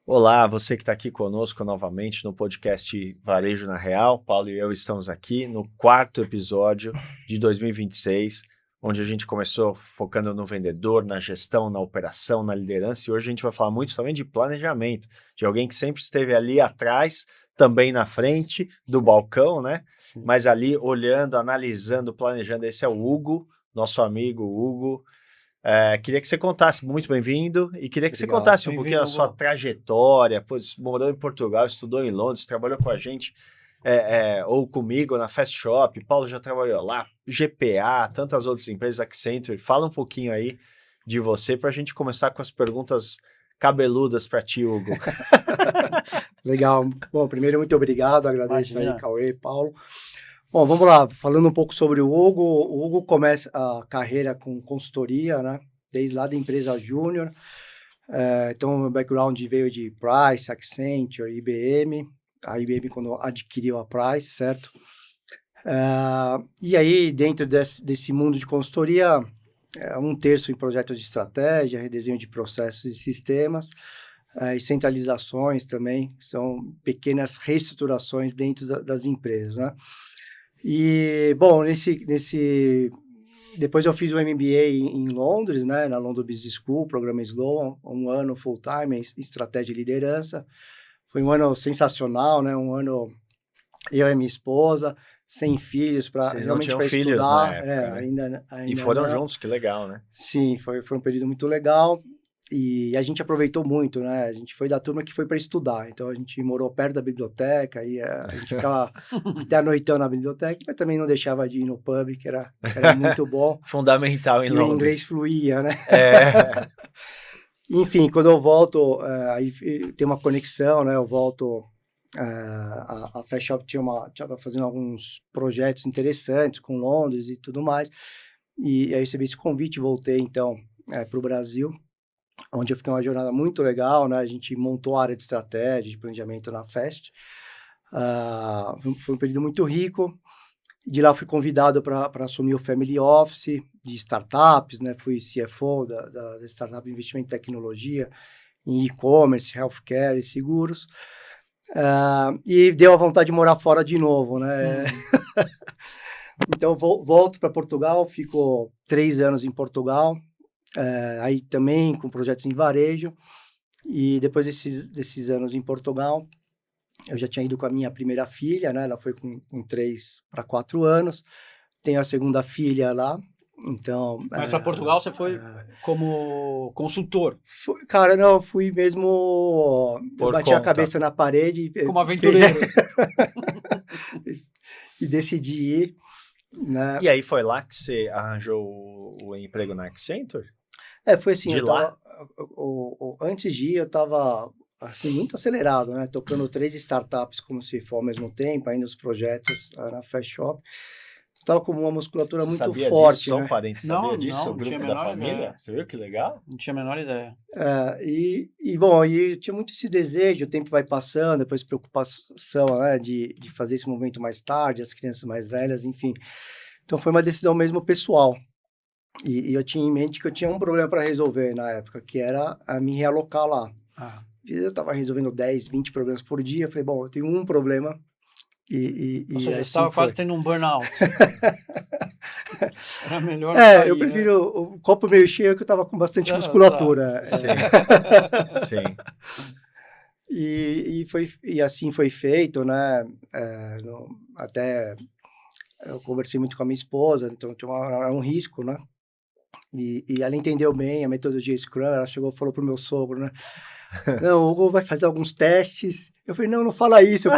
Olá, você que está aqui conosco novamente no podcast Varejo na Real. Paulo e eu estamos aqui no quarto episódio de 2026, onde a gente começou focando no vendedor, na gestão, na operação, na liderança, e hoje a gente vai falar muito também de planejamento, de alguém que sempre esteve ali atrás, também na frente do Sim, balcão, né? sim. Mas ali olhando, analisando, planejando. Esse é o Hugo, nosso amigo Hugo. Queria que você contasse, muito bem-vindo, e queria que você Obrigado. contasse um pouquinho Bem-vindo, a sua Hugo. trajetória, pois morou em Portugal, estudou em Londres, trabalhou com a gente, ou comigo na Fast Shop, Paulo já trabalhou lá, GPA, tantas outras empresas, Accenture. Fala um pouquinho aí de você para a gente começar com as perguntas cabeludas para ti, Hugo. Legal. Bom, primeiro, muito obrigado. Agradeço aí, Imagina. Cauê e Paulo. Bom, vamos lá. Falando um pouco sobre o Hugo começa a carreira com consultoria, né? Desde lá da empresa Júnior. Então, meu background veio de Price, Accenture, IBM. A IBM quando adquiriu a Price, certo? E aí, dentro desse mundo de consultoria, um terço em projetos de estratégia, redesenho de processos e sistemas, e centralizações também, que são pequenas reestruturações dentro das empresas, né? E, bom, depois eu fiz o MBA em Londres, né, na London Business School, programa Sloan, um ano full-time em estratégia e liderança. Foi um ano sensacional, né, um ano eu e minha esposa, sem filhos, Vocês não realmente tinham para filhos na estudar, época, né? ainda E foram não. juntos, que legal, né? Sim, foi um período muito legal e a gente aproveitou muito, né? A gente foi da turma que foi para estudar, então a gente morou perto da biblioteca e a gente ficava até a noitão na biblioteca, mas também não deixava de ir no pub, que era muito bom. Fundamental em E o inglês Londres. fluía, né? É. Enfim, quando eu volto, aí tem uma conexão, né? Eu volto, a Fast Shop estava fazendo alguns projetos interessantes com Londres e tudo mais, e aí recebi esse convite, voltei então para o Brasil, onde eu fiquei uma jornada muito legal, né? A gente montou a área de estratégia, de planejamento na Fast. Foi um período muito rico. De lá fui convidado para assumir o Family Office de startups, né? Fui CFO da startup de investimento em tecnologia, em e-commerce, healthcare e seguros. E deu a vontade de morar fora de novo, né? Então, volto para Portugal, fico 3 anos em Portugal, aí também com projetos em varejo. E depois desses anos em Portugal, eu já tinha ido com a minha primeira filha, né? Ela foi com 3 para 4 anos. Tenho a segunda filha lá, então... Mas para Portugal você foi como consultor, Cara, não, eu fui mesmo... Eu Por bati a conta. cabeça na parede... como aventureiro. E decidi ir, né? E aí foi lá que você arranjou o emprego na Accenture? Foi assim, De eu lá? tava... Antes de ir, eu tava, assim, muito acelerado, né? Tocando 3 startups como se for ao mesmo tempo, ainda os projetos na Fast Shop. Eu tava com uma musculatura Você muito sabia disso? forte, Só um né? parênteses, Não, sabia disso? não O tinha a grupo da menor família? ideia. Você viu que legal? Não tinha a menor ideia. Bom, e tinha muito esse desejo, o tempo vai passando, depois preocupação, né, de fazer esse movimento mais tarde, as crianças mais velhas, enfim. Então foi uma decisão mesmo pessoal. E eu tinha em mente que eu tinha um problema para resolver na época, que era a me realocar lá. Eu estava resolvendo 10, 20 problemas por dia, eu falei, bom, eu tenho um problema Ou seja, você assim estava foi. quase tendo um burnout. Era melhor Eu sair, prefiro o copo meio cheio, que eu estava com bastante Tá. musculatura. Sim. Sim. E assim foi feito, né? Até eu conversei muito com a minha esposa, então era um risco, né? E ela entendeu bem a metodologia Scrum, ela chegou e falou pro meu sogro, né? Não, o Hugo vai fazer alguns testes. Eu falei, não fala isso.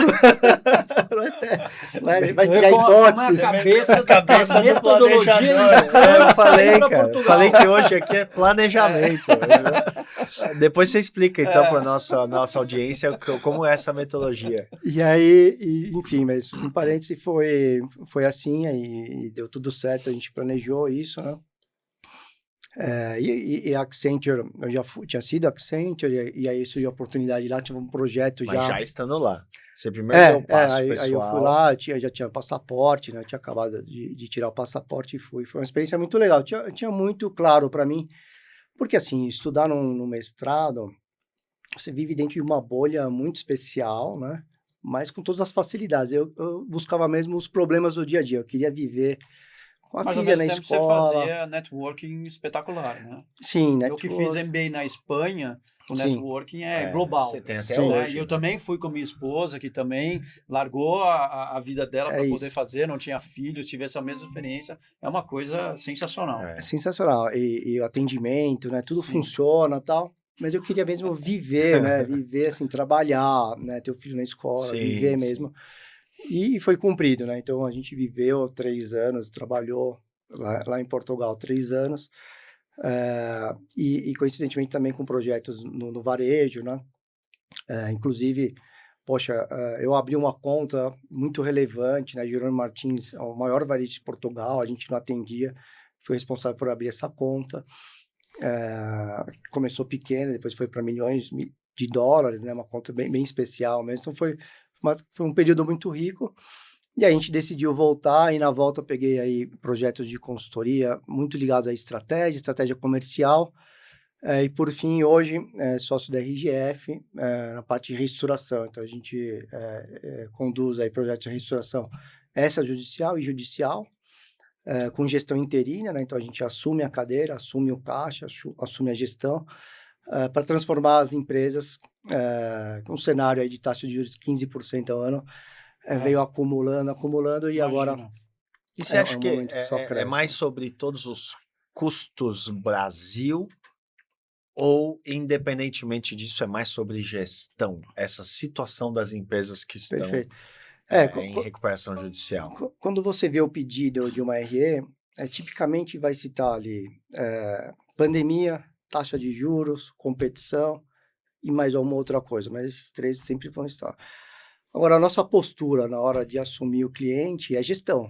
Vai criar hipóteses. Cabeça do metodologia planejador. Eu falei, pra cara. Portugal. Falei que hoje aqui é planejamento. Depois você explica, então, para nossa audiência como é essa metodologia. E aí, enfim, mas em parênteses foi assim, e deu tudo certo, a gente planejou isso, né? E a Accenture, eu já tinha sido Accenture, e aí surgiu a oportunidade lá, tinha um projeto Mas já estando lá. Você primeiro deu o passo aí pessoal. eu fui lá, já tinha passaporte, né? Eu tinha acabado de tirar o passaporte e fui. Foi uma experiência muito legal. Tinha muito claro para mim, porque assim, estudar no mestrado você vive dentro de uma bolha muito especial, né? Mas com todas as facilidades. Eu buscava mesmo os problemas do dia a dia. Eu queria viver com a Mas ao filha mesmo na tempo você escola. fazia networking espetacular, né? Sim, Eu que fiz network. MBA na Espanha, o Sim, networking é Você global. tem até sim. Né? E hoje. eu também fui com minha esposa, que também largou a vida dela é para poder isso. fazer, não tinha filhos, tive essa mesma experiência. É uma coisa sensacional. É É. sensacional. E o atendimento, né? Tudo Sim. funciona e tal. Mas eu queria mesmo viver, né? Viver, assim, trabalhar, né? Ter o filho na escola, viver Sim, sim. mesmo. E foi cumprido, né? Então, a gente viveu 3 anos, trabalhou lá em Portugal 3 anos. E coincidentemente também com projetos no varejo, né? Inclusive, poxa, eu abri uma conta muito relevante, né? Jerônimo Martins, é o maior varejo de Portugal, a gente não atendia, fui responsável por abrir essa conta. Começou pequena, depois foi para milhões de dólares, né? Uma conta bem especial mesmo. Então, foi um período muito rico. E a gente decidiu voltar, e na volta eu peguei aí projetos de consultoria muito ligados à estratégia comercial, e por fim, hoje, sócio da RGF, na parte de reestruturação. Então, a gente conduz aí projetos de reestruturação extrajudicial e judicial, com gestão interina, né? Então, a gente assume a cadeira, assume o caixa, assume a gestão, para transformar as empresas, com um cenário aí de taxa de juros de 15% ao ano, veio acumulando e agora Imagina. E você é acha um que momento que só é cresce. mais sobre todos os custos Brasil ou, independentemente disso, é mais sobre gestão? Essa situação das empresas que estão Perfeito. em recuperação judicial? Quando você vê o pedido de uma RE, tipicamente vai citar ali pandemia, taxa de juros, competição e mais alguma outra coisa, mas esses 3 sempre vão estar. Agora, a nossa postura na hora de assumir o cliente é gestão.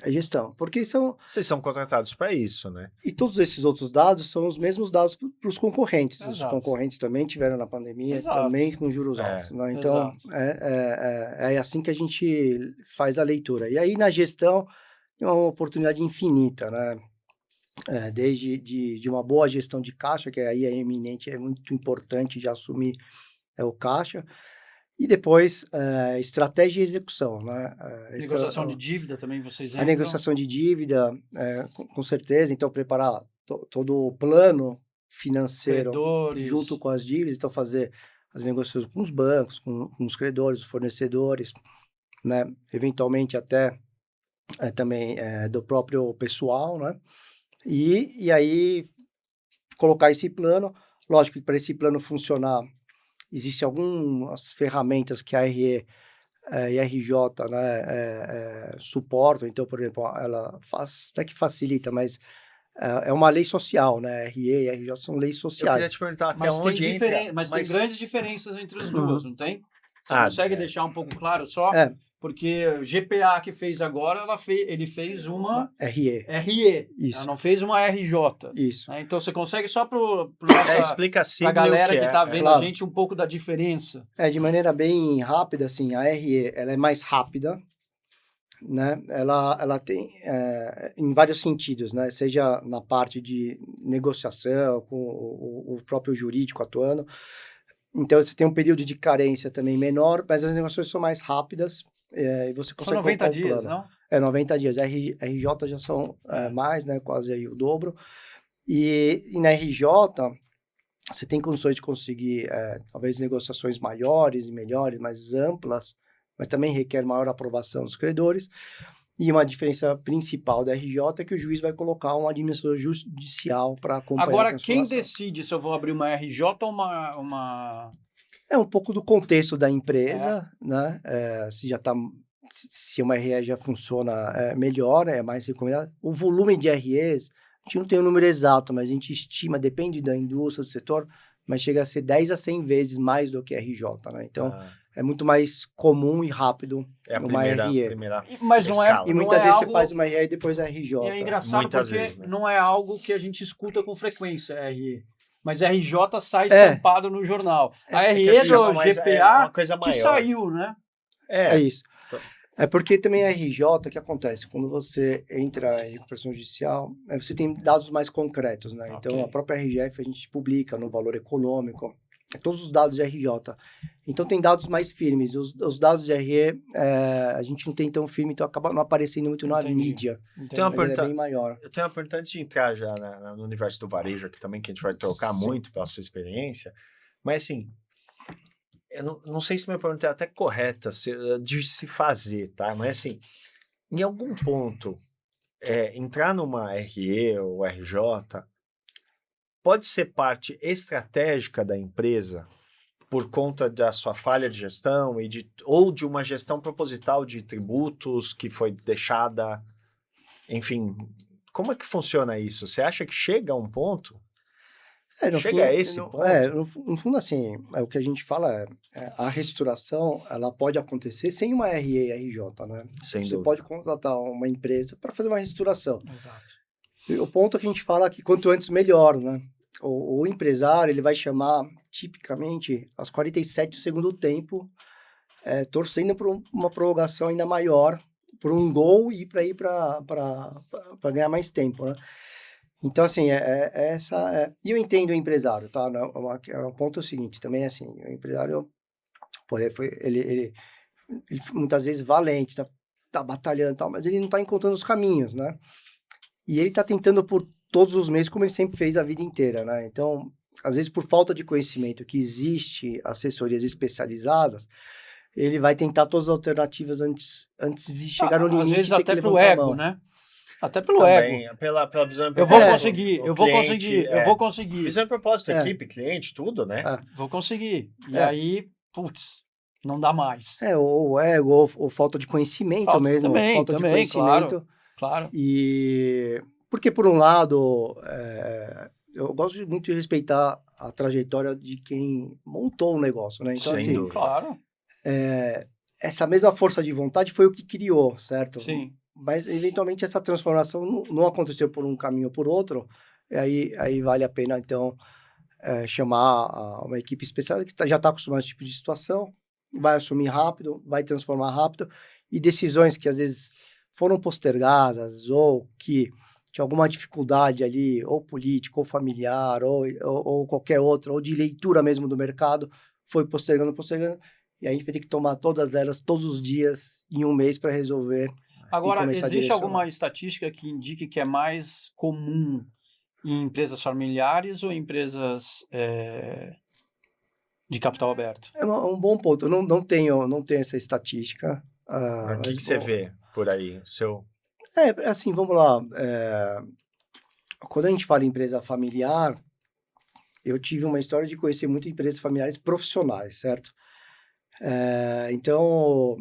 É gestão, porque Vocês são contratados para isso, né? e todos esses outros dados são os mesmos dados para os concorrentes. Os Exato. concorrentes também tiveram na pandemia, Exato. também com juros altos, né? Então, Exato. é assim que a gente faz a leitura. E aí, na gestão, é uma oportunidade infinita, né? Desde de uma boa gestão de caixa, que aí é eminente, é muito importante de assumir o caixa, e depois estratégia e execução, né? Negociação de dívida também vocês A entram? negociação de dívida, com certeza, então preparar todo o plano financeiro Credores. junto com as dívidas, então fazer as negociações com os bancos, com os credores, os fornecedores, né? Eventualmente até também do próprio pessoal, né? E aí colocar esse plano. Lógico que para esse plano funcionar, existem algumas ferramentas que a RE e a RJ, né, suportam. Então, por exemplo, ela faz, até que facilita, mas é uma lei social, né? RE e RJ são leis Eu queria sociais. te perguntar até Mas tem, onde entra... mas tem grandes diferenças entre as duas, não tem? Você Ah, consegue deixar um pouco claro só? Porque o GPA que fez agora, ele fez uma RE. RE, Isso. ela não fez uma RJ. Isso. Né? Então você consegue só para explica a a sigla galera o que é. está vendo Claro. a gente um pouco da diferença. De maneira bem rápida, assim, a RE ela é mais rápida, né? Ela tem em vários sentidos, né? Seja na parte de negociação, com o próprio jurídico atuando. Então, você tem um período de carência também menor, mas as negociações são mais rápidas, e você São consegue 90 colocar um dias, plano. não? 90 dias. RJ já são mais, né? Quase aí o dobro. E na RJ, você tem condições de conseguir, talvez, negociações maiores e melhores, mais amplas, mas também requer maior aprovação dos credores. E uma diferença principal da RJ é que o juiz vai colocar um administrador judicial para acompanhar a Agora, quem transformação. decide se eu vou abrir uma RJ ou uma... É um pouco do contexto da empresa, né? Se uma RE já funciona melhor, é mais recomendado. O volume de REs, a gente não tem um número exato, mas a gente estima, depende da indústria, do setor, mas chega a ser 10 a 100 vezes mais do que RJ, né? Então, é muito mais comum e rápido uma RE. Mas não é, escala. E não muitas é vezes algo... você faz uma RE e depois a RJ. E é engraçado Muitas porque vezes, né? não é algo que a gente escuta com frequência, RE. Mas RJ sai estampado no jornal. A RE do GPA é uma coisa que maior. saiu, né? É isso. É porque também a RJ, o que acontece? Quando você entra em recuperação judicial, você tem dados mais concretos, né? Então, a própria RGF a gente publica no valor econômico, todos os dados de RJ. Então, tem dados mais firmes. Os dados de RE, a gente não tem tão firme, então acaba não aparecendo muito na mídia. Tem uma Mas ele é bem maior. Eu tenho uma pergunta antes de entrar já no universo do varejo aqui também, que a gente vai trocar muito pela sua experiência. Mas, assim, eu não sei se minha pergunta é até correta de se fazer, tá? Mas, assim, em algum ponto, entrar numa RE ou RJ pode ser parte estratégica da empresa por conta da sua falha de gestão ou de uma gestão proposital de tributos que foi deixada, enfim, como é que funciona isso? Você acha que chega a um ponto? Chega a esse ponto? No fundo, assim, o que a gente fala a reestruturação, ela pode acontecer sem uma RE e RJ, né? Sem Você dúvida. pode contratar uma empresa para fazer uma reestruturação. Exato. E o ponto que a gente fala é que quanto antes melhor, né? O empresário, ele vai chamar, tipicamente, aos 47 do segundo tempo, torcendo por uma prorrogação ainda maior, por um gol e para ganhar mais tempo, né? Então, assim, e eu entendo o empresário, tá? O ponto é o seguinte, também, assim, o empresário, pô, ele muitas vezes valente, tá batalhando e tal, mas ele não tá encontrando os caminhos, né? E ele tá tentando por todos os meios, como ele sempre fez a vida inteira, né? Então, às vezes, por falta de conhecimento que existe assessorias especializadas, ele vai tentar todas as alternativas antes de chegar no limite. Às vezes e ter até que pro levantar a ego, mão. né? Até pelo Também, ego. pela visão e Eu vou propósito. conseguir, O eu vou cliente, conseguir, eu vou conseguir. Visão e propósito, É. equipe, cliente, tudo, né? Vou conseguir. E É. aí, putz, não dá mais. Ou ego, ou falta de conhecimento mesmo. Falta de conhecimento. Claro. E porque, por um lado, eu gosto muito de respeitar a trajetória de quem montou o negócio, né? Então, Sem assim, dúvida. Claro. Essa mesma força de vontade foi o que criou, certo? Sim. Mas, eventualmente, essa transformação não aconteceu por um caminho ou por outro, e aí vale a pena, então, chamar uma equipe especial que já está acostumada a esse tipo de situação, vai assumir rápido, vai transformar rápido, e decisões que, às vezes, foram postergadas, ou que tinha alguma dificuldade ali, ou política, ou familiar, ou qualquer outra, ou de leitura mesmo do mercado, foi postergando, e a gente vai ter que tomar todas elas, todos os dias, em um mês, para resolver. Agora, existe alguma estatística que indique que é mais comum em empresas familiares ou em empresas de capital aberto? É um bom ponto. Eu não tenho essa estatística. O que você vê por aí? Assim, vamos lá. Quando a gente fala em empresa familiar, eu tive uma história de conhecer muitas empresas familiares profissionais, certo? Então,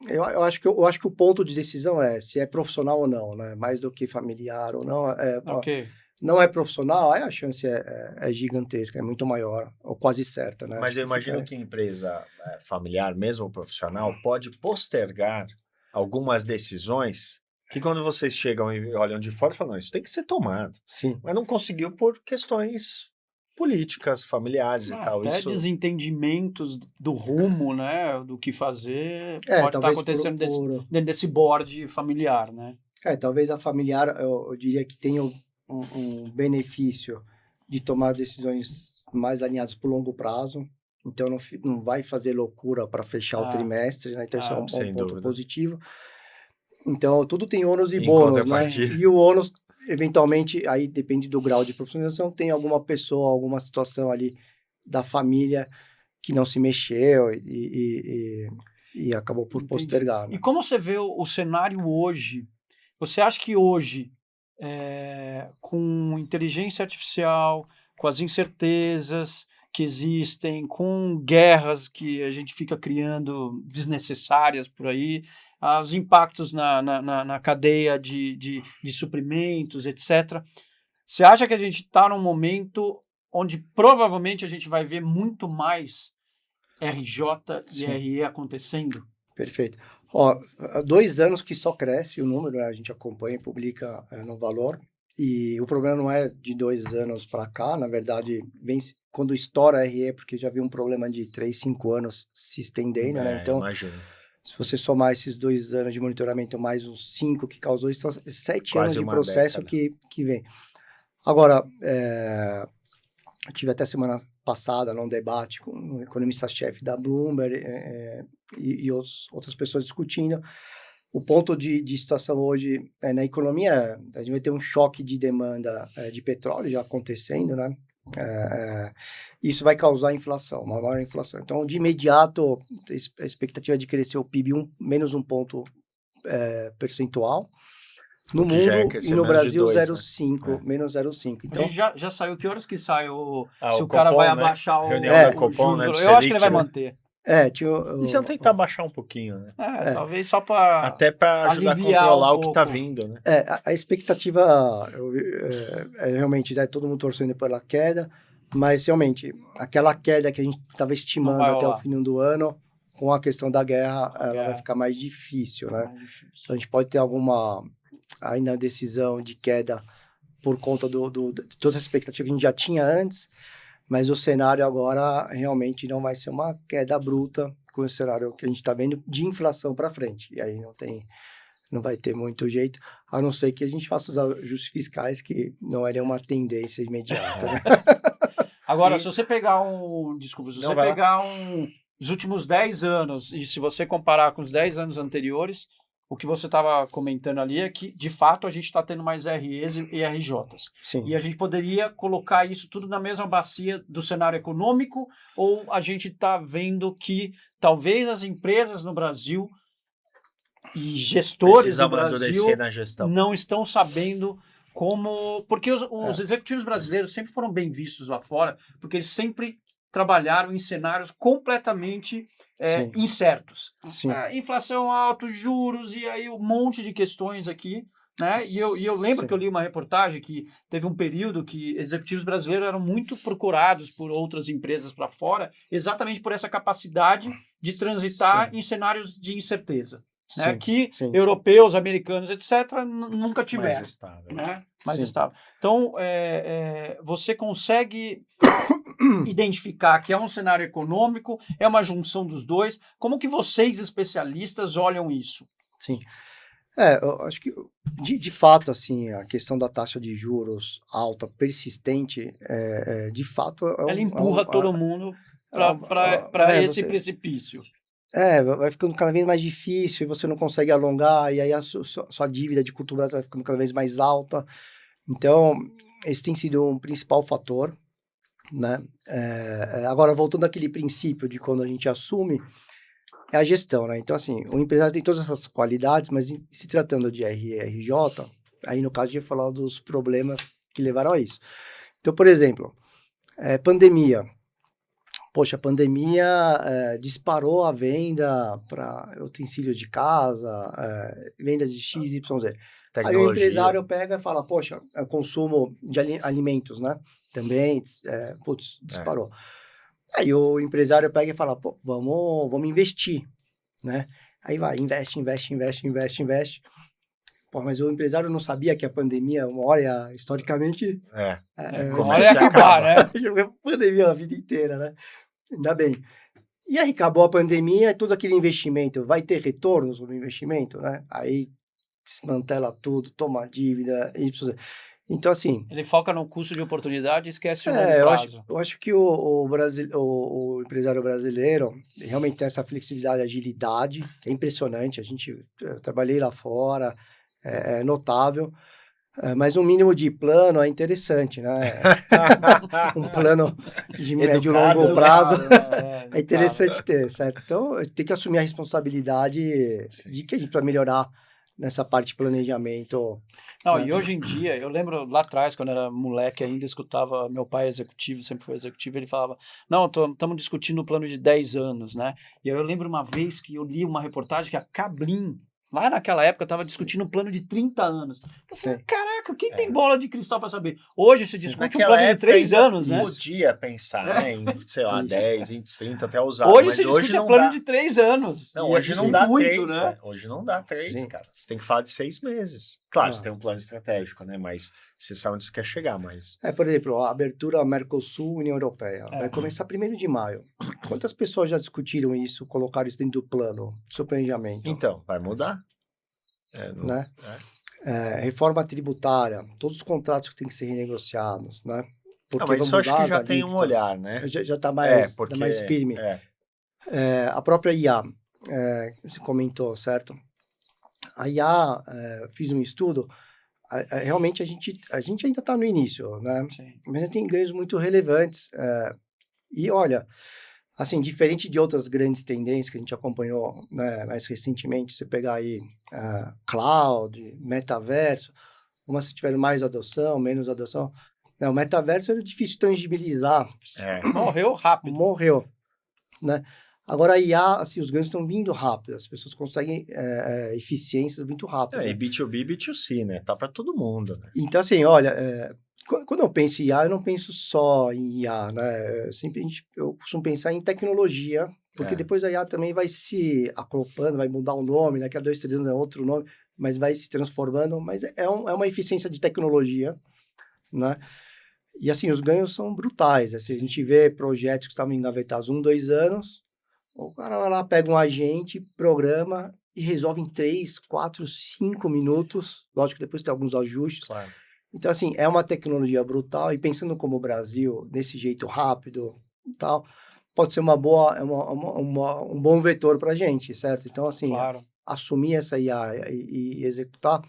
eu acho que o ponto de decisão é se é profissional ou não, né? Mais do que familiar ou não. Ok. Não é profissional, aí a chance é gigantesca, é muito maior, ou quase certa, né? Mas eu imagino que empresa familiar, mesmo profissional, pode postergar algumas decisões que quando vocês chegam e olham de fora, falam, não, isso tem que ser tomado. Sim. Mas não conseguiu por questões políticas, familiares e tal. Até desentendimentos do rumo, né? Do que fazer, pode estar acontecendo dentro desse board familiar, né? Talvez a familiar, eu diria que tenha um benefício de tomar decisões mais alinhadas por longo prazo, então não vai fazer loucura para fechar o trimestre, né? Então isso é um ponto positivo. Então tudo tem ônus e bônus, né? E o ônus, eventualmente, aí depende do grau de profissionalização, tem alguma pessoa, alguma situação ali da família que não se mexeu e acabou por postergar. Né? E como você vê o cenário hoje? Você acha que hoje, com inteligência artificial, com as incertezas que existem, com guerras que a gente fica criando desnecessárias por aí, os impactos na cadeia de suprimentos, etc. Você acha que a gente está num momento onde provavelmente a gente vai ver muito mais RJ e RE acontecendo? Perfeito. Há 2 anos que só cresce o número, a gente acompanha e publica no valor, e o problema não é de 2 anos para cá, na verdade, quando estoura a RE, porque já viu um problema de 3, 5 anos se estendendo, né? Então, imagino. Se você somar esses 2 anos de monitoramento mais os 5 que causou isso, 7 Quase anos de processo década. que vem. Agora, Eu tive até semana passada num debate com um economista-chefe da Bloomberg e outras pessoas discutindo. O ponto de situação hoje na economia, a gente vai ter um choque de demanda de petróleo já acontecendo, né? Isso vai causar inflação, uma maior inflação. Então, de imediato, a expectativa de crescer o PIB menos um ponto percentual. No mundo e no Brasil, 0,5, menos 0,5. Então, já saiu, que horas que sai se o Copom, cara vai né? abaixar Reunião da Copom, juros? né, Eu acho que ele vai manter. E se não tentar baixar um pouquinho, né? Talvez só para até para ajudar a controlar o que está vindo, né? A expectativa realmente, todo mundo torcendo pela queda, mas realmente, aquela queda que a gente estava estimando até o fim do ano, com a questão da guerra, ela vai ficar mais difícil, né? Então, a gente pode ter alguma ainda decisão de queda por conta de toda a expectativa que a gente já tinha antes, mas o cenário agora realmente não vai ser uma queda bruta com o cenário que a gente está vendo de inflação para frente. E aí não vai ter muito jeito, a não ser que a gente faça os ajustes fiscais, que não é uma tendência imediata. Né? Agora, se você pegar os últimos 10 anos, e se você comparar com os 10 anos anteriores, o que você estava comentando ali é que, de fato, a gente está tendo mais REs e RJs. Sim. E a gente poderia colocar isso tudo na mesma bacia do cenário econômico, ou a gente está vendo que talvez as empresas no Brasil e gestores no Brasil na gestão. Não estão sabendo como... Porque os executivos brasileiros sempre foram bem vistos lá fora, porque eles sempre trabalharam em cenários completamente incertos. Inflação alta, juros, e aí um monte de questões aqui. Né? E eu lembro que eu li uma reportagem que teve um período que executivos brasileiros eram muito procurados por outras empresas para fora, exatamente por essa capacidade de transitar em cenários de incerteza. Né? Que europeus, americanos, etc., nunca tiveram. Mais estável. Né? Mais estável. Então, você consegue identificar que é um cenário econômico, é uma junção dos dois. Como que vocês, especialistas, olham isso? Sim. Eu acho que, de fato, assim, a questão da taxa de juros alta, persistente, de fato... Ela empurra todo mundo para esse precipício. Vai ficando cada vez mais difícil e você não consegue alongar, e aí a sua dívida de curto prazo vai ficando cada vez mais alta. Então, esse tem sido um principal fator, né? Agora, voltando àquele princípio de quando a gente assume, é a gestão, né? Então, assim, o empresário tem todas essas qualidades, mas se tratando de RJ, aí no caso a gente vai falar dos problemas que levaram a isso. Então, por exemplo, pandemia. Poxa, a pandemia disparou a venda para utensílios de casa, venda de X, Y, Z. Aí o empresário pega e fala, poxa, consumo de alimentos, né? Também, disparou. Aí o empresário pega e fala, pô, vamos investir, né? Aí vai, investe. Pô, mas o empresário não sabia que a pandemia, uma hora, historicamente... Uma hora ia acabar, né? A pandemia a vida inteira, né? Ainda bem. E aí acabou a pandemia e todo aquele investimento, vai ter retorno sobre o investimento, né? Aí desmantela tudo, toma dívida, então assim... Ele foca no custo de oportunidade e esquece o longo prazo. Eu acho que o empresário brasileiro realmente tem essa flexibilidade, agilidade, que é impressionante. Eu trabalhei lá fora, é notável. Mas um mínimo de plano é interessante, né? Um plano de médio e longo prazo é interessante ter, certo? Então, tem que assumir a responsabilidade de que a gente vai melhorar nessa parte de planejamento. Não, e hoje em dia, eu lembro lá atrás, quando era moleque ainda, escutava, meu pai é executivo, sempre foi executivo, ele falava, não, estamos discutindo o plano de 10 anos, né? E eu lembro uma vez que eu li uma reportagem que a Klabin, lá naquela época, estava discutindo um plano de 30 anos. Eu falei, caraca, quem tem bola de cristal para saber? Hoje se discute um plano de 3 anos, né? Podia pensar em, sei lá, 10, 20, 30, até usar. Hoje se discute um plano de 3 anos. Não, hoje não dá 3, né? Hoje não dá 3, cara. Você tem que falar de 6 meses. Claro, você tem um plano estratégico, né? Mas você sabe onde você quer chegar, mas... por exemplo, a abertura Mercosul, União Europeia, vai começar 1º de maio. Quantas pessoas já discutiram isso, colocaram isso dentro do plano, do seu planejamento? Então, vai mudar. Reforma tributária, todos os contratos que têm que ser renegociados, né? porque mas isso vão acho que mudar já as tem um alíquotas. olhar, né? Já está mais, porque tá mais firme. A própria IA, você comentou, certo? A IA, fiz um estudo, realmente a gente ainda está no início, né? Sim. Mas tem ganhos muito relevantes. E olha, assim, diferente de outras grandes tendências que a gente acompanhou, né, mais recentemente, você pegar aí cloud, metaverso, umas que tiveram mais adoção, menos adoção. Não, o metaverso era difícil tangibilizar. Morreu rápido. Morreu, né? Agora a IA, assim, os ganhos estão vindo rápido, as pessoas conseguem eficiências muito rápidas. E Né? B2B e B2C, né? Tá para todo mundo, né? Então, assim, olha, quando eu penso em IA, eu não penso só em IA, né? Eu costumo pensar em tecnologia, porque depois a IA também vai se acoplando, vai mudar o nome, daqui a 2, 3 anos é outro nome, mas vai se transformando, mas é uma eficiência de tecnologia, né? E, assim, os ganhos são brutais. Assim, a gente vê projetos que estavam engavetados 1, 2 anos, o cara vai lá, pega um agente, programa e resolve em 3, 4, 5 minutos. Lógico que depois tem alguns ajustes. Claro. Então, assim, é uma tecnologia brutal e pensando como o Brasil, desse jeito rápido e tal, pode ser uma boa, um bom vetor para a gente, certo? Então, assim, Claro. assumir essa IA e executar.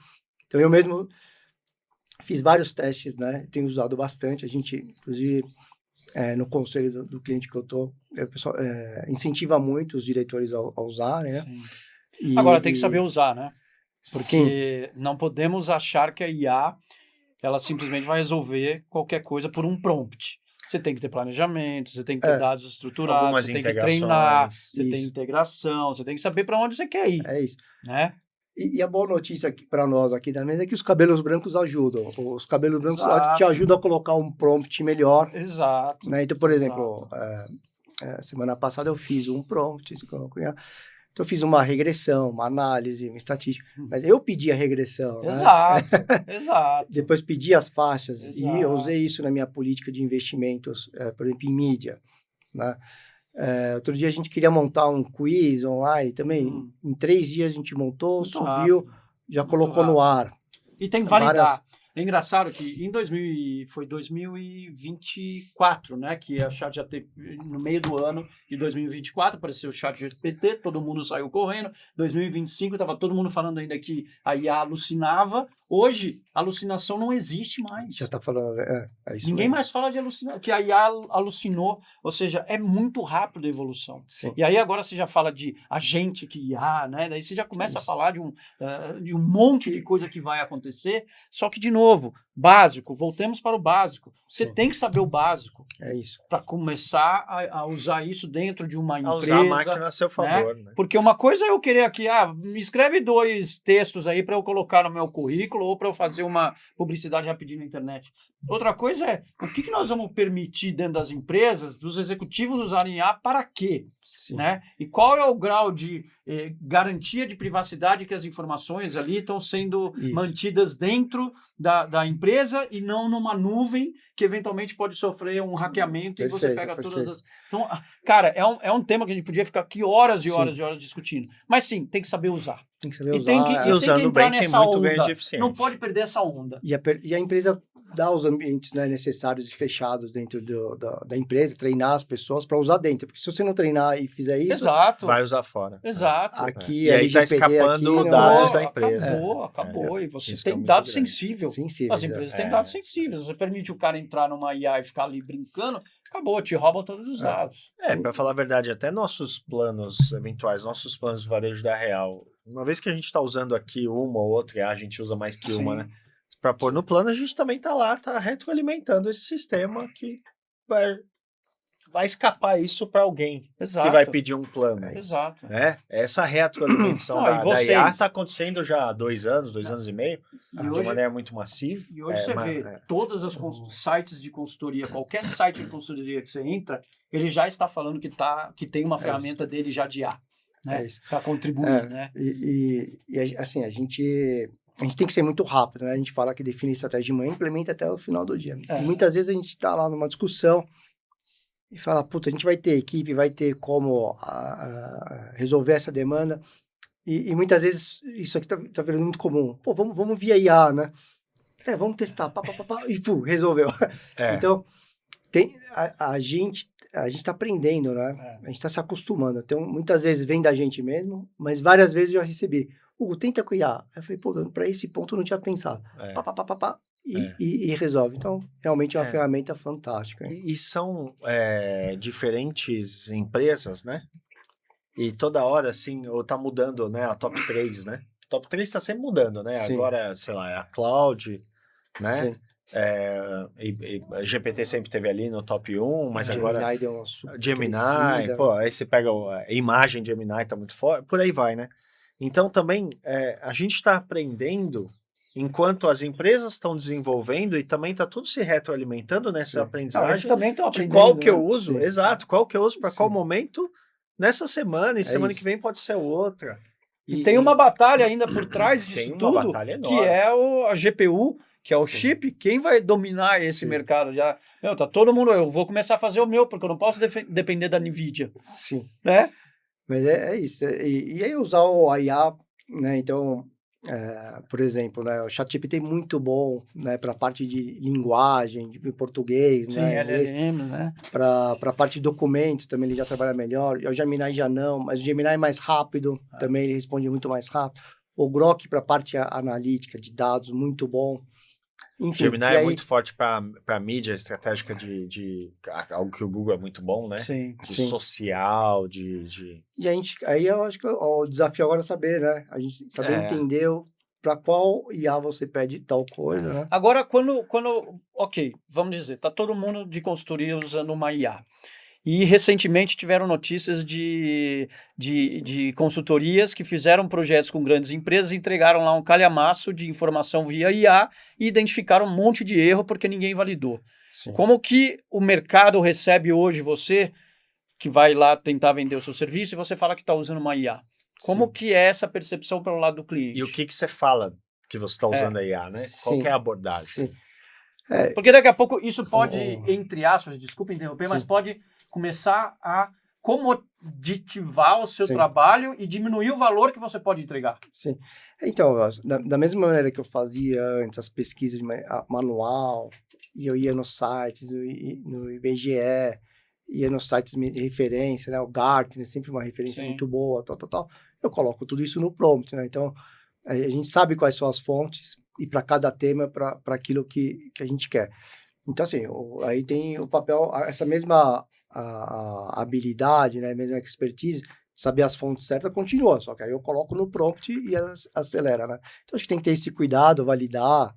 Então, eu mesmo fiz vários testes, né? Tenho usado bastante. A gente, inclusive, no conselho do cliente que eu tô, o pessoal incentiva muito os diretores a usar, né? Sim. Agora, tem que saber usar, né? Sim, Porque não podemos achar que a IA ela simplesmente vai resolver qualquer coisa por um prompt. Você tem que ter planejamento, você tem que ter dados estruturados, Algumas você tem que treinar, integrações. você tem Isso. integração, você tem que saber para onde você quer ir, é isso. né? E a boa notícia para nós aqui da mesa é que os cabelos brancos ajudam. Os cabelos brancos Exato. te ajudam a colocar um prompt melhor. Exato. Né? Então, por Exato. exemplo, semana passada eu fiz um prompt. Então, eu fiz uma regressão, uma análise, uma estatística. Mas eu pedi a regressão. Exato, né? exato. Depois pedi as faixas. E eu Exato. usei isso na minha política de investimentos, por exemplo, em mídia. Né? Outro dia a gente queria montar um quiz online também. Em 3 dias a gente montou, Muito subiu, rápido. já Muito colocou no ar. E tem que validar. Várias- É engraçado que em 2024, né, que a ChatGPT, no meio do ano de 2024, apareceu o ChatGPT, todo mundo saiu correndo. 2025, estava todo mundo falando ainda que a IA alucinava. Hoje, a alucinação não existe mais. Já está falando. É isso Ninguém mesmo. mais fala de alucinar, que a IA alucinou, ou seja, é muito rápido a evolução. Sim. E aí agora você já fala de agente que IA, né? Daí você já começa a Isso. falar de um monte de coisa que vai acontecer, só que, de novo, básico, voltemos para o básico. Você Sim. tem que saber o básico É isso. para começar a usar isso dentro de uma A empresa. usar a máquina a seu favor, né? Porque uma coisa é eu querer aqui, me escreve 2 textos aí para eu colocar no meu currículo ou para eu fazer uma publicidade rapidinho na internet. Outra coisa é, o que nós vamos permitir dentro das empresas, dos executivos usarem IA para quê? Sim. Né? E qual é o grau de garantia de privacidade que as informações ali estão sendo mantidas dentro da empresa e não numa nuvem que eventualmente pode sofrer um hackeamento e você pega todas as... Então, cara, é um tema que a gente podia ficar aqui horas e horas e horas discutindo. Mas sim, tem que saber usar. Tem que saber usar. Tem que usando entrar bem, tem nessa muito onda. ganho de eficiência. Não pode perder essa onda. E a empresa dá os ambientes, né, necessários e fechados dentro da empresa, treinar as pessoas para usar dentro. Porque se você não treinar e fizer isso... Exato. Vai usar fora. Exato. Aqui, E aí está escapando dados da empresa. Acabou. E você Isso tem muito dados grande. sensíveis. Sensíveis. As empresas têm dados sensíveis. Você permite o cara entrar numa IA e ficar ali brincando, acabou, te roubam todos os dados. Para falar a verdade, até nossos planos eventuais, nossos planos de varejo da Real, uma vez que a gente está usando aqui uma ou outra, e a gente usa mais que uma, né? Para pôr no plano, a gente também está retroalimentando esse sistema que vai escapar isso para alguém que vai pedir um plano. Exato. Né? Essa retroalimentação da IA está acontecendo já há 2 anos, 2 anos e meio, de maneira muito massiva. E hoje você vê todas as sites de consultoria, qualquer site de consultoria que você entra, ele já está falando que tem uma ferramenta dele já de IA, né? Para contribuir, né? E assim, a gente tem que ser muito rápido, né? A gente fala que define estratégia de manhã e implementa até o final do dia. E muitas vezes a gente está lá numa discussão e fala, puta, a gente vai ter equipe, vai ter como resolver essa demanda. E muitas vezes isso aqui tá virando muito comum. Pô, vamos via IA, né? Vamos testar, e resolveu. Então, a gente está aprendendo, né? A gente está se acostumando. Então, muitas vezes vem da gente mesmo, mas várias vezes eu já recebi. Hugo, tenta com IA. Aí eu falei, pô, para esse ponto eu não tinha pensado. Pá, pá, pá, pá, pá, e resolve. Então, realmente é uma ferramenta fantástica. E são diferentes empresas, né? E toda hora, assim, ou tá mudando, né? A top 3, né? Top 3 está sempre mudando, né? Sim. Agora, sei lá, é a Cloud, né? Sim. E a GPT sempre teve ali no top 1, mas agora Gemini deu uma super Gemini, crescida. pô, aí você pega a imagem de Gemini, tá muito forte, por aí vai, né? Então também a gente está aprendendo enquanto as empresas estão desenvolvendo e também está tudo se retroalimentando nessa aprendizagem. Eles também estão de aprendendo. qual que eu né? uso, Sim. exato, qual que eu uso para qual Sim. momento nessa semana, e semana isso. que vem pode ser outra. E tem uma batalha ainda por trás tem disso uma tudo, batalha que enorme. é a GPU, que é o Sim. chip. Quem vai dominar esse Sim. mercado? Já, tá todo mundo, eu vou começar a fazer o meu, porque eu não posso depender da NVIDIA, Sim. né? Mas é isso. E aí usar o IA, né? Então, por exemplo, né? O ChatGPT é muito bom, né? Para a parte de linguagem, de português, Sim, né? Inglês. LLM, né? Para a parte de documentos também ele já trabalha melhor. O Gemini já não, mas o Gemini é mais rápido, também ele responde muito mais rápido. O Grok para a parte analítica de dados, muito bom. Enfim, Gemini e é aí, muito forte para mídia estratégica de algo que o Google é muito bom, né? Sim. De Sim. social, E aí eu acho que o desafio agora é saber, né? A gente saber entender para qual IA você pede tal coisa, né? Agora, ok, vamos dizer, tá todo mundo de consultoria usando uma IA. E recentemente tiveram notícias de consultorias que fizeram projetos com grandes empresas, entregaram lá um calhamaço de informação via IA e identificaram um monte de erro porque ninguém validou. Sim. Como que o mercado recebe hoje você, que vai lá tentar vender o seu serviço, e você fala que está usando uma IA? Como que é essa percepção pelo lado do cliente? E o que você fala que você está usando a IA, né? Qual que é a abordagem? Sim. Porque daqui a pouco isso pode, entre aspas, desculpa interromper, mas Sim. pode começar a comoditivar o seu Sim. trabalho e diminuir o valor que você pode entregar. Sim. Então, da mesma maneira que eu fazia antes as pesquisas manual, e eu ia no site, no IBGE, ia nos sites de referência, né? O Gartner, sempre uma referência Sim. muito boa, tal. Eu coloco tudo isso no prompt, né? Então, a gente sabe quais são as fontes e para cada tema, para aquilo que a gente quer. Então, assim, aí tem o papel, essa mesma a habilidade, né? A mesma expertise, saber as fontes certas continua, só que aí eu coloco no prompt e acelera, né? Então, acho que tem que ter esse cuidado, validar,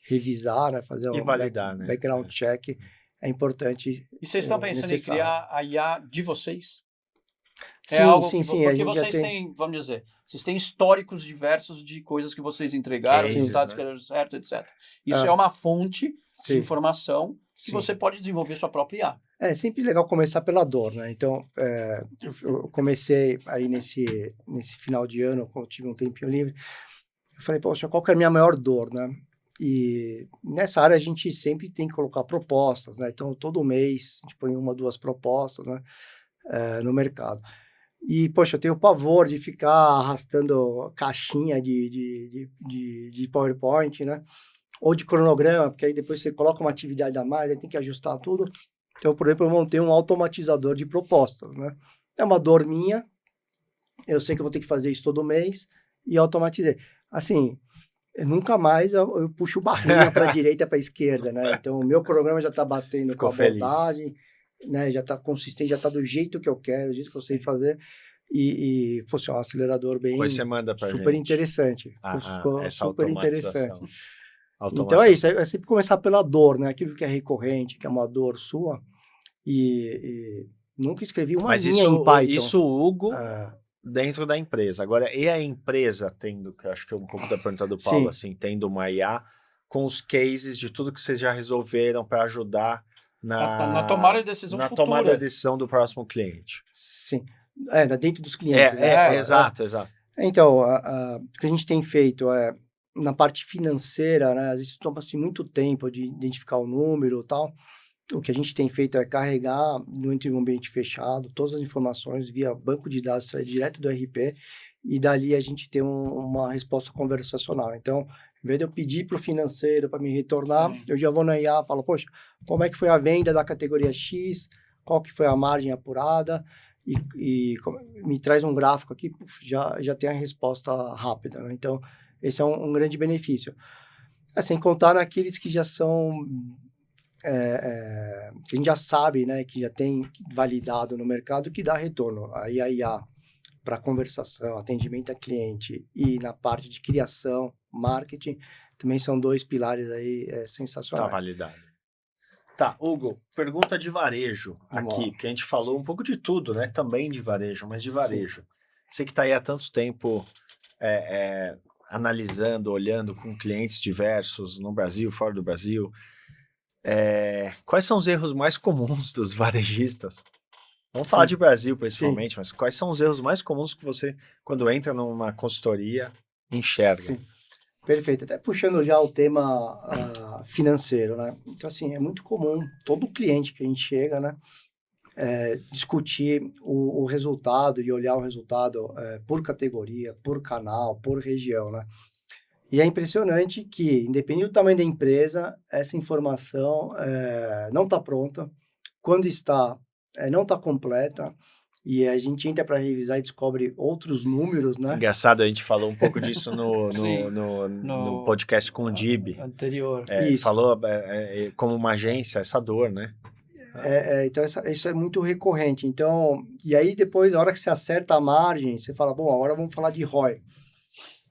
revisar, né? Fazer E validar, né? background check. É importante. E vocês estão pensando necessário. em criar a IA de vocês? Sim, algo sim, que, sim. porque vocês têm, vamos dizer, vocês têm históricos diversos de coisas que vocês entregaram, Cases, resultados né? que deram certo, etc. Isso é uma fonte Sim. de informação que Sim. você pode desenvolver sua própria IA. É sempre legal começar pela dor, né? Então, eu comecei aí nesse final de ano, quando eu tive um tempinho livre, eu falei, poxa, qual que é a minha maior dor, né? E nessa área a gente sempre tem que colocar propostas, né? Então, todo mês a gente põe 1 ou 2 propostas, né? No mercado. E, poxa, eu tenho pavor de ficar arrastando caixinha de PowerPoint, né? Ou de cronograma, porque aí depois você coloca uma atividade a mais, aí tem que ajustar tudo. Então, por exemplo, eu montei um automatizador de propostas, né? É uma dor minha, eu sei que eu vou ter que fazer isso todo mês, e automatizei. Assim, nunca mais eu puxo barrinha para a direita, para a esquerda, né? Então, o meu cronograma já está batendo Ficou com a abordagem, né? Já está consistente, já está do jeito que eu quero, do jeito que eu sei fazer. E fosse um acelerador bem Depois você manda pra super gente. interessante. Ficou essa super automatização. interessante. Então é isso, é sempre começar pela dor, né? Aquilo que é recorrente, que é uma dor sua. E nunca escrevi uma linha em Python. Isso, Hugo, dentro da empresa. Agora, e a empresa tendo, que eu acho que é um pouco da pergunta do Paulo, assim, tendo uma IA com os cases de tudo que vocês já resolveram para ajudar na tomada de decisão futura. Na tomada de decisão do próximo cliente. Sim. Dentro dos clientes. Exato. Então, o que a gente tem feito na parte financeira, né? Às vezes toma-se muito tempo de identificar o número e tal. O que a gente tem feito é carregar dentro de um ambiente fechado todas as informações via banco de dados, sai direto do RP, e dali a gente tem uma resposta conversacional. Então, Em vez de eu pedir para o financeiro para me retornar, Sim. eu já vou na IA e falo, poxa, como é que foi a venda da categoria X, qual que foi a margem apurada, me traz um gráfico aqui, já tem a resposta rápida, né? Então, esse é um grande benefício. Sem contar naqueles que já são, que a gente já sabe, né, que já tem validado no mercado, que dá retorno. Aí a IA para conversação, atendimento a cliente e na parte de criação, marketing, também são 2 pilares aí Tá sensacionais. validado. Tá, Hugo, pergunta de varejo Vamos aqui, lá. porque a gente falou um pouco de tudo, né? Também de varejo, mas de Sim. varejo. Você que está aí há tanto tempo analisando, olhando com clientes diversos no Brasil, fora do Brasil, quais são os erros mais comuns dos varejistas? Vamos falar Sim. de Brasil principalmente, mas quais são os erros mais comuns que você, quando entra numa consultoria, enxerga? Sim. Perfeito. Até puxando já o tema financeiro, né? Então, assim, é muito comum todo cliente que a gente chega, né? Discutir o resultado e olhar o resultado por categoria, por canal, por região, né? E é impressionante que, independente do tamanho da empresa, essa informação não está pronta. Quando está, não está completa. E a gente entra para revisar e descobre outros números, né? Engraçado, a gente falou um pouco disso Sim, no podcast com o Dib. Anterior. Isso. Falou como uma agência, essa dor, né? Então, isso é muito recorrente. Então, e aí depois, na hora que você acerta a margem, você fala, bom, agora vamos falar de ROI.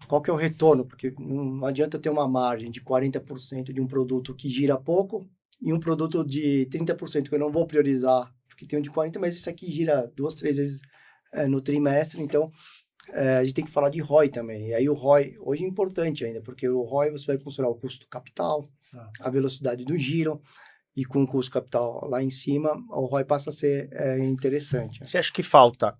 Qual que é o retorno? Porque não adianta eu ter uma margem de 40% de um produto que gira pouco e um produto de 30% que eu não vou priorizar, porque tem um de 40%, mas esse aqui gira 2, 3 vezes no trimestre. Então, a gente tem que falar de ROI também. E aí o ROI, hoje é importante ainda, porque o ROI você vai considerar o custo do capital, a velocidade do giro, e com o custo capital lá em cima, o ROI passa a ser interessante. Você acha que falta?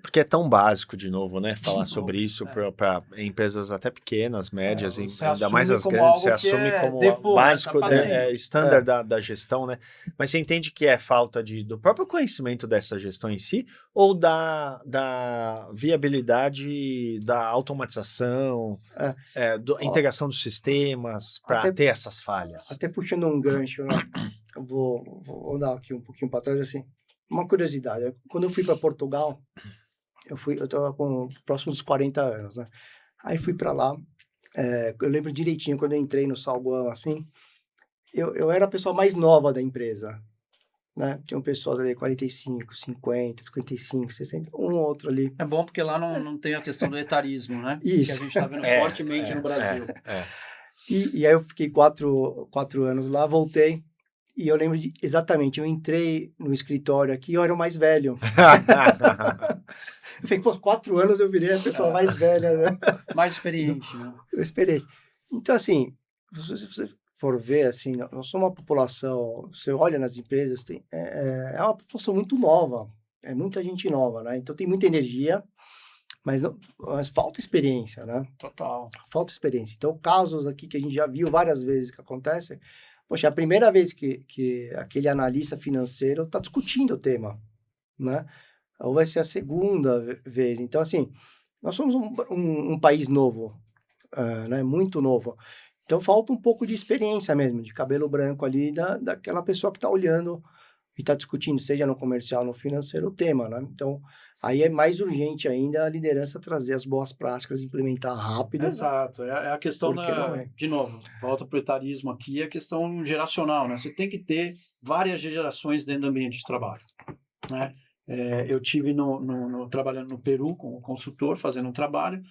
Porque é tão básico, de novo, né? Falar sobre isso é. para empresas até pequenas, médias, Você ainda mais assume as como grandes, você algo que assume é como default, né? básico, Tá fazendo. standard da gestão, né? Mas você entende que é falta do próprio conhecimento dessa gestão em si, ou da viabilidade da automatização, integração dos sistemas para Até- ter essas falhas? Até puxando um gancho, né? Eu vou dar aqui um pouquinho para trás, assim, uma curiosidade. Quando eu fui para Portugal, eu estava próximo dos 40 anos, né? Aí fui para lá, eu lembro direitinho, quando eu entrei no Salguão, assim, eu era a pessoa mais nova da empresa, né? Tinham pessoas ali 45, 50, 55, 60, um outro ali. É bom porque lá não tem a questão do etarismo, né? Isso. Que a gente está vendo fortemente no Brasil. E aí eu fiquei 4 anos lá, voltei, e eu lembro exatamente, eu entrei no escritório aqui, eu era o mais velho. Eu falei, pô, 4 anos eu virei a pessoa mais velha, né? Mais experiente, né? Eu esperei. Então, assim, se você for ver, assim, nós somos uma população, você olha nas empresas, é uma população muito nova, é muita gente nova, né? Então tem muita energia, mas falta experiência, né? Total. Falta experiência. Então, casos aqui que a gente já viu várias vezes que acontecem, poxa, é a primeira vez que aquele analista financeiro está discutindo o tema, né? Ou vai ser a segunda vez. Então, assim, nós somos um país novo, né? Muito novo. Então, falta um pouco de experiência mesmo, de cabelo branco ali, daquela pessoa que está olhando e está discutindo, seja no comercial, no financeiro, o tema, né? Então, aí é mais urgente ainda a liderança trazer as boas práticas, implementar rápido. Exato. É a questão Porque de novo, volta para o etarismo aqui, é a questão geracional, né? Você tem que ter várias gerações dentro do ambiente de trabalho, né? Eu tive trabalhando no Peru como consultor, fazendo um trabalho,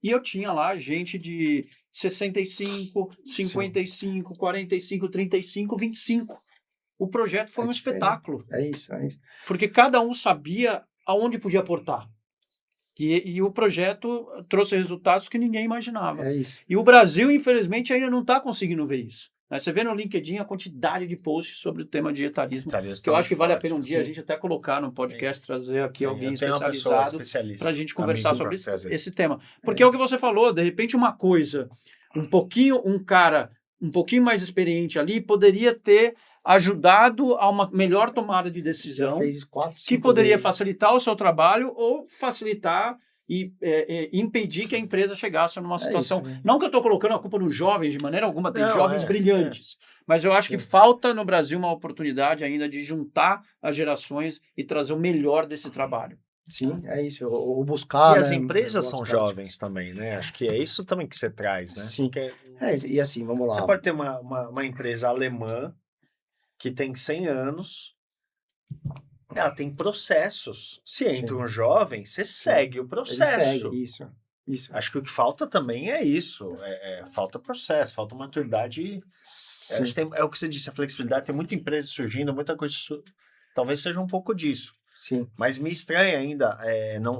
e eu tinha lá gente de 65, 55, 45, 35, 25. O projeto foi um espetáculo. É isso. Porque cada um sabia aonde podia aportar. E o projeto trouxe resultados que ninguém imaginava. É isso. E o Brasil, infelizmente, ainda não está conseguindo ver isso. Você vê no LinkedIn a quantidade de posts sobre o tema de etarismo, que eu acho que vale a pena um dia a gente até colocar no podcast, trazer aqui alguém especializado para a gente conversar sobre esse tema. Porque é o que você falou, de repente uma coisa, um cara um pouquinho mais experiente ali poderia ter ajudado a uma melhor tomada de decisão, Já fez 4, 5 que poderia vezes. facilitar o seu trabalho ou facilitar e impedir que a empresa chegasse numa situação... isso, né? Não que eu estou colocando a culpa nos jovens, de maneira alguma, tem Não, jovens brilhantes, mas eu acho que Sim. falta no Brasil uma oportunidade ainda de juntar as gerações e trazer o melhor desse trabalho. Sim, é isso. Ou buscar, E as né, empresas boas são práticas. jovens também, né? Acho que é isso também que você traz, né? Sim. Porque E assim, vamos lá. você pode ter uma empresa alemã que tem 100 anos, ela tem processos. Se entra Sim. um jovem, você segue o Ele processo. segue, isso. Acho que o que falta também é isso. Falta processo, falta maturidade. Sim. Acho que é o que você disse, a flexibilidade. Tem muita empresa surgindo, muita coisa. Talvez seja um pouco disso. Sim. Mas me estranha ainda não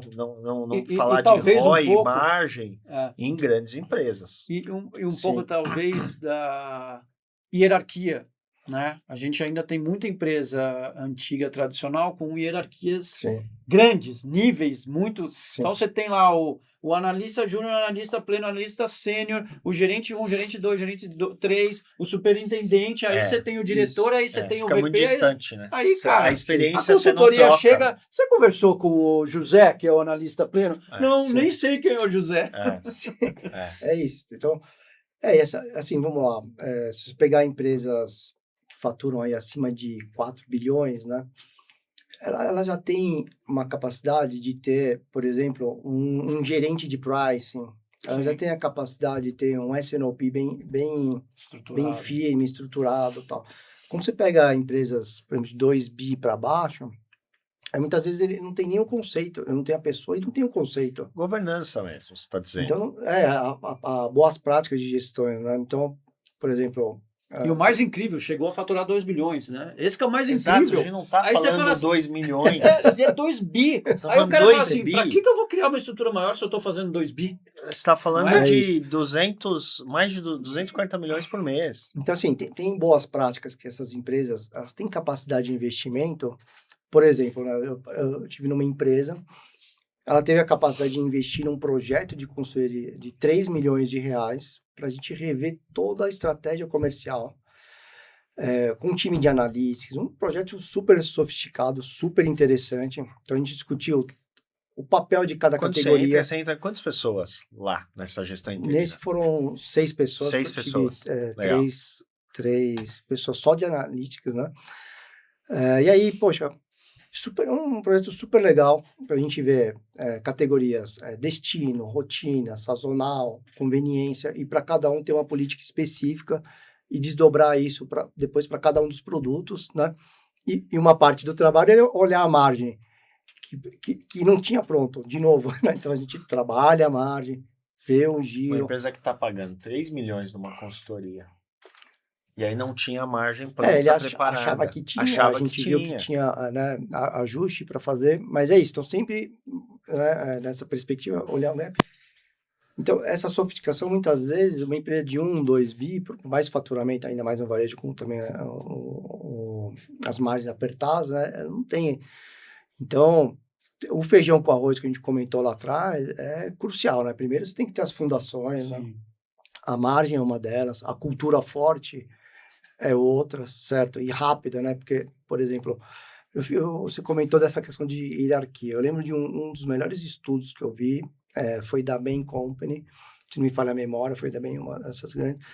E falar de talvez ROI, pouco, margem em grandes empresas. E um Sim. pouco, talvez, da hierarquia, né? A gente ainda tem muita empresa antiga, tradicional, com hierarquias Sim. grandes, níveis muito... Sim. Então, você tem lá o analista júnior, analista pleno, analista sênior, o gerente 1, gerente 2, gerente 3, o superintendente, aí você tem o diretor, aí você tem o Fica VP. muito distante, né? Aí, cara, a experiência a você não consultoria troca. chega... Você conversou com o José, que é o analista pleno? Não, sim. nem sei quem é o José. É isso. Então, assim, vamos lá. Se você pegar empresas que faturam aí acima de 4 bilhões, né? Ela já tem uma capacidade de ter, por exemplo, um gerente de pricing. Ela já Sim. tem a capacidade de ter um S&OP bem firme, estruturado e tal. Quando você pega empresas, por exemplo, de 2 bi para baixo, muitas vezes ele não tem nenhum conceito, ele não tem a pessoa e não tem o conceito. Governança mesmo, você está dizendo. Então, a boas práticas de gestão, né? Então, por exemplo... E o mais incrível, chegou a faturar 2 bilhões, né? Esse que é o mais Exato, incrível. a gente não está Aí você falando fala assim, 2 milhões. É 2 bi. Você tá Aí o falando cara fala 2 assim, bi? pra que eu vou criar uma estrutura maior se eu estou fazendo 2 bi? Você está falando Não é de mais de 240 milhões por mês. Então, assim, tem boas práticas que essas empresas, elas têm capacidade de investimento. Por exemplo, né, eu tive numa empresa, ela teve a capacidade de investir num projeto de consultoria de 3 milhões de reais para a gente rever toda a estratégia comercial, com um time de analytics, um projeto super sofisticado, super interessante. Então, a gente discutiu o papel de cada Quando categoria. você entra quantas pessoas lá nessa gestão inteira? Nesse foram 6 pessoas. 6 eu tive, pessoas. Legal. três pessoas só de analíticas, né? E aí, poxa, um projeto super legal para a gente ver categorias, destino, rotina, sazonal, conveniência, e para cada um ter uma política específica e desdobrar isso depois para cada um dos produtos, né? E uma parte do trabalho é olhar a margem, que não tinha pronto, de novo, né? Então a gente trabalha a margem, vê o Uma giro. empresa que está pagando 3 milhões numa consultoria. E aí não tinha margem pronta, Ele preparada. achava que tinha, Achava a gente que viu que tinha, né, ajuste para fazer, mas é isso, então sempre, né, nessa perspectiva, olhar, né? Então, essa sofisticação, muitas vezes, uma empresa de 1, 2 bi, por mais faturamento, ainda mais no varejo, com também as margens apertadas, né, não tem. Então, o feijão com arroz que a gente comentou lá atrás é crucial, né? Primeiro você tem que ter as fundações, né? A margem é uma delas, a cultura forte é outra, certo? E rápida, né? Porque, por exemplo, você comentou dessa questão de hierarquia. Eu lembro de um dos melhores estudos que eu vi, foi da Bain Company, se não me falha a memória, foi da Bain, uma dessas grandes,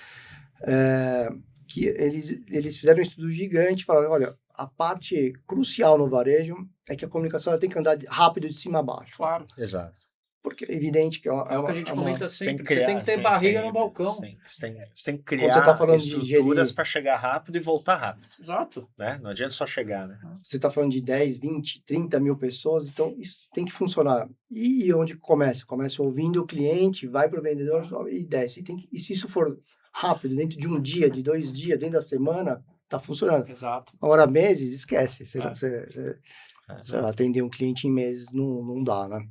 que eles fizeram um estudo gigante, falaram, olha, a parte crucial no varejo é que a comunicação ela tem que andar rápido de cima a baixo. Claro. Exato. Porque é evidente que é o que a gente comenta sempre. Criar, você tem que ter barriga no balcão. Você tem que Quando você tá criar falando estruturas para chegar rápido e voltar rápido. Exato. Né? Não adianta só chegar, né? Você está falando de 10, 20, 30 mil pessoas, então isso tem que funcionar. E onde começa? Começa ouvindo o cliente, vai para o vendedor e desce. E se isso for rápido, dentro de um dia, de 2 dias, dentro da semana, está funcionando. Exato. Agora, meses, esquece. Você atender um cliente em meses não dá, né?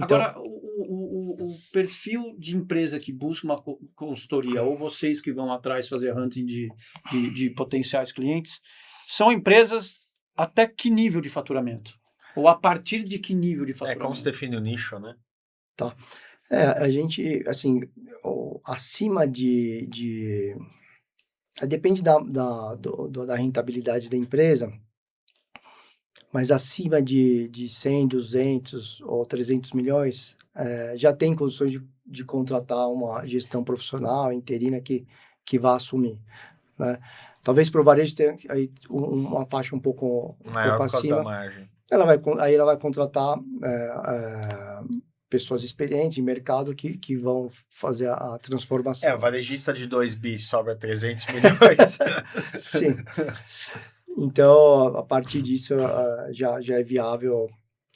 Então, agora, o perfil de empresa que busca uma consultoria, ou vocês que vão atrás fazer hunting de potenciais clientes, são empresas até que nível de faturamento? Ou a partir de que nível de faturamento? Como se define o nicho, né? Tá. A gente, assim, acima depende da rentabilidade da empresa, mas acima de 100, 200 ou 300 milhões, já tem condições de contratar uma gestão profissional, interina, que vá assumir, né? Talvez para o varejo tenha aí uma faixa um pouco Maior por causa da acima. margem. Ela vai contratar pessoas experientes em mercado que vão fazer a transformação. O varejista de 2 bi sobra 300 milhões. Sim. Então, a partir disso, já é viável,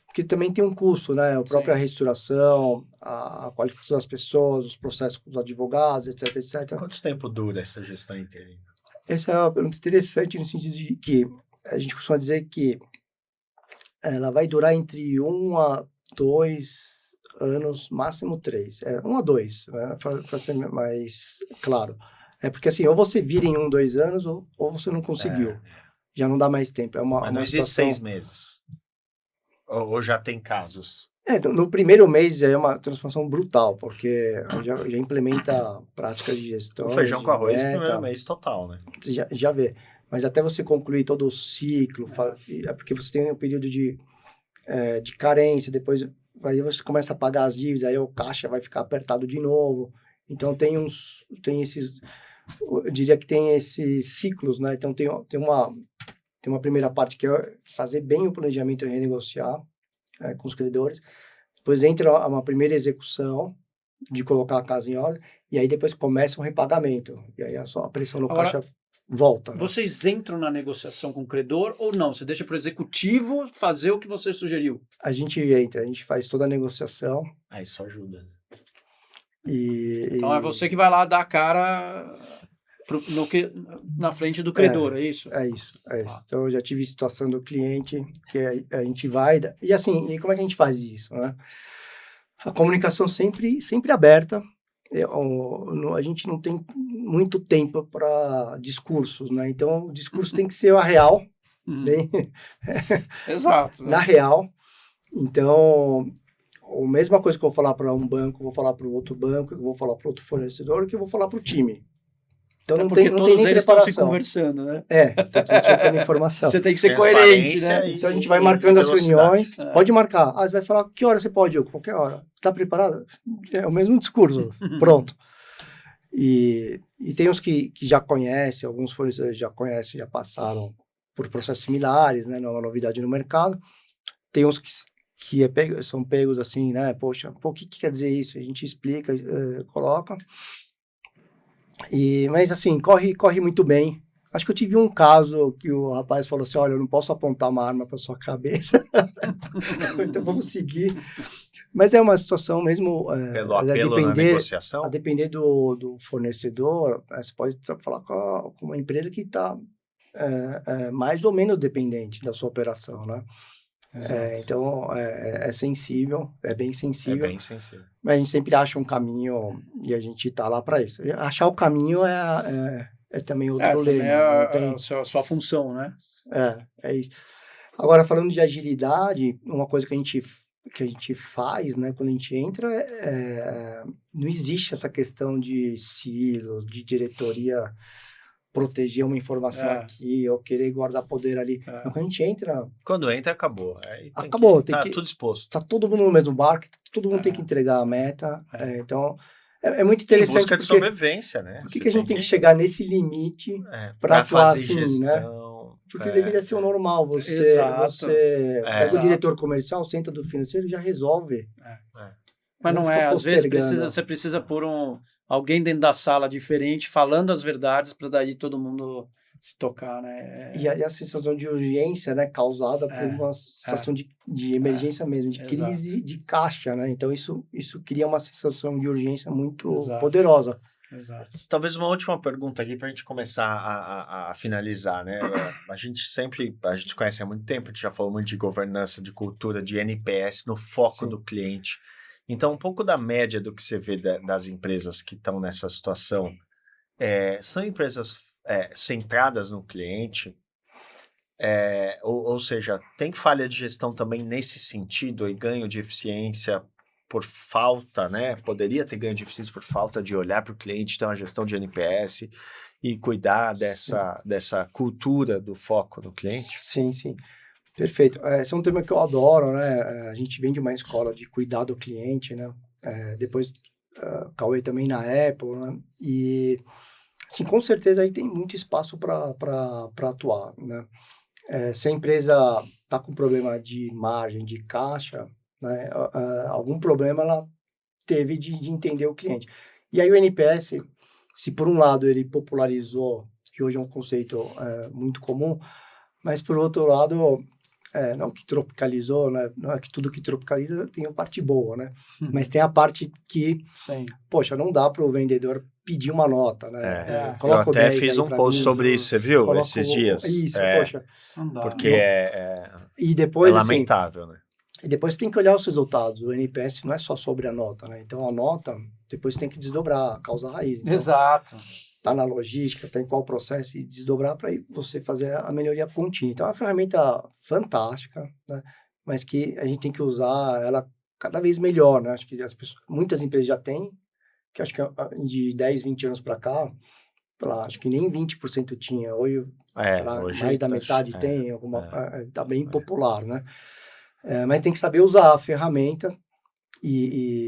porque também tem um custo, né? A própria reestruturação, a qualificação das pessoas, os processos com os advogados, etc, etc. Quanto tempo dura essa gestão interina? Essa é uma pergunta interessante no sentido de que a gente costuma dizer que ela vai durar entre 1 a 2 anos, máximo 3. 1 a 2, né? Para ser mais claro. Porque assim, ou você vira em 1, 2 anos, ou você não conseguiu. Já não dá mais tempo. Mas não existe 6 meses. Ou já tem casos? No primeiro mês é uma transformação brutal, porque já implementa práticas de gestão. O feijão com arroz, primeiro mês total, né? Já vê. Mas até você concluir todo o ciclo, porque você tem um período de carência, depois aí você começa a pagar as dívidas, aí o caixa vai ficar apertado de novo. Então tem esses, eu diria que tem esses ciclos, né? Então tem uma primeira parte que é fazer bem o planejamento e renegociar com os credores. Depois entra uma primeira execução de colocar a casa em ordem, e aí depois começa o repagamento. E aí a pressão no caixa volta. Né? Vocês entram na negociação com o credor ou não? Você deixa para o executivo fazer o que você sugeriu? A gente faz toda a negociação. Isso ajuda. Então é você que vai lá dar a cara na frente do credor, é isso? É isso. Então eu já tive situação do cliente que a gente vai... E assim, como é que a gente faz isso, né? A comunicação sempre aberta. A gente não tem muito tempo para discursos, né? Então, o discurso tem que ser a real. Exato. Na real. Então, a mesma coisa que eu vou falar para um banco, eu vou falar para o outro banco, eu vou falar para outro fornecedor, que eu vou falar para o time. Então, não tem nem eles preparação. Estão se conversando, né? Então trocando informação. Você tem que ser coerente, né? Então, a gente vai marcando as reuniões. Pode marcar. Você vai falar, que hora você pode? Qualquer hora. Está preparado? É o mesmo discurso. Pronto. E tem uns que já conhecem, alguns fornecedores já conhecem, já passaram por processos similares, né? Não é uma novidade no mercado. Tem uns que são pegos assim, né? Poxa, o que quer dizer isso? A gente explica, coloca. Mas assim, corre muito bem. Acho que eu tive um caso que o rapaz falou assim, olha, eu não posso apontar uma arma para sua cabeça, então vamos seguir. Mas é uma situação mesmo... Pelo apelo na negociação? A depender do fornecedor, você pode falar com uma empresa que está mais ou menos dependente da sua operação, né? Então, é sensível, é bem sensível. É bem sensível. Mas a gente sempre acha um caminho e a gente está lá para isso. Achar o caminho é também outro lema. É a sua função, né? É isso. Agora, falando de agilidade, uma coisa que a gente faz, né, quando a gente entra, não existe essa questão de silos, de diretoria proteger uma informação aqui, ou querer guardar poder ali. Então, quando a gente entra... Quando entra, acabou. Acabou. Tá tudo exposto. Tá todo mundo no mesmo barco, todo mundo tem que entregar a meta. Então, é muito interessante. Em busca de sobrevivência, né? Por que a gente tem que chegar nesse limite para atuar assim, gestão, né? Porque deveria ser o normal. Você pega o diretor comercial, senta do financeiro e já resolve. Mas não é. Às vezes você precisa pôr alguém dentro da sala diferente, falando as verdades, para daí todo mundo se tocar, né? E a sensação de urgência, né, causada por uma situação de emergência mesmo, de crise de caixa, né? Então, isso cria uma sensação de urgência muito poderosa. Exato. Talvez uma última pergunta aqui para a gente começar a finalizar, né? A gente se conhece há muito tempo, a gente já falou muito de governança, de cultura, de NPS no foco do cliente. Então, um pouco da média do que você vê das empresas que estão nessa situação, são empresas centradas no cliente, ou seja, tem falha de gestão também nesse sentido e ganho de eficiência por falta, né? Poderia ter ganho de eficiência por falta de olhar para o cliente, ter uma gestão de NPS e cuidar dessa cultura do foco no cliente? Sim. Perfeito. Esse é um tema que eu adoro, né? A gente vem de uma escola de cuidar do cliente, né? Depois, Cauê também na Apple, né? E, assim, com certeza aí tem muito espaço para atuar, né? Se a empresa está com problema de margem, de caixa, né? Algum problema ela teve de entender o cliente. E aí o NPS, se por um lado ele popularizou, que hoje é um conceito muito comum, mas por outro lado, não que tropicalizou, né? Não é que tudo que tropicaliza tem a parte boa, né? Mas tem a parte que, Sim. poxa, não dá para o vendedor pedir uma nota, né? Eu Coloca o até 10 fiz aí um pra post mim, sobre isso, você viu? coloca Esses dias. Isso, poxa. Não dá. Porque E é depois, assim, lamentável, né? e depois tem que olhar os resultados. O NPS não é só sobre a nota, né? Então, a nota, depois tem que desdobrar a causa raiz. Então, Exato. tá na logística, tá em qual processo, e desdobrar para você fazer a melhoria contínua. Então, é uma ferramenta fantástica, né? Mas que a gente tem que usar ela cada vez melhor, né? Acho que muitas empresas já têm, que acho que de 10, 20 anos para cá, sei lá, acho que nem 20% tinha. Hoje, sei lá, Hoje mais da tá- metade tem, tá bem popular, né? Mas tem que saber usar a ferramenta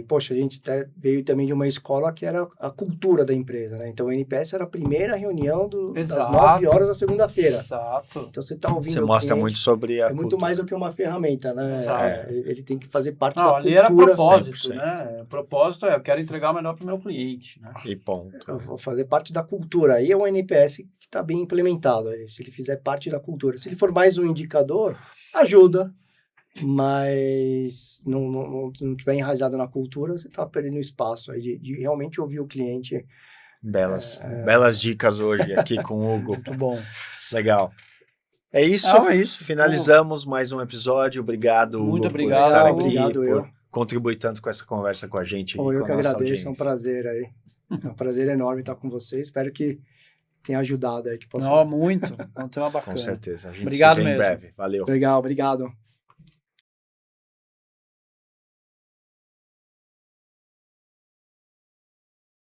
poxa, a gente até veio também de uma escola que era a cultura da empresa, né? Então, o NPS era a primeira reunião das Exato. 9 horas da segunda-feira. Exato. Então, você está ouvindo Você o mostra cliente, muito sobre a é muito cultura. mais do que uma ferramenta, né? Exato. Ele tem que fazer parte Não, da ali era cultura. propósito, 100%. né? O propósito eu quero entregar o melhor para o meu cliente, né? E ponto. Eu vou fazer parte da cultura. Aí é um NPS que está bem implementado, se ele fizer parte da cultura. Se ele for mais um indicador, ajuda, mas não tiver enraizado na cultura, você está perdendo espaço aí de realmente ouvir o cliente. Belas dicas hoje aqui com o Hugo. Muito bom. Legal. É isso. Não, é isso. Finalizamos mais um episódio. Obrigado, Muito Hugo, obrigado. por estar aqui, Obrigado, por eu. contribuir tanto com essa conversa com a gente. Pô, e eu com que a nossa agradeço, é um audiência. prazer aí. É um prazer enorme estar com vocês. Espero que tenha ajudado aí, que possa... Não, muito. É um tema bacana. Com certeza. A gente Obrigado se vê em mesmo. breve. Valeu. Legal, obrigado.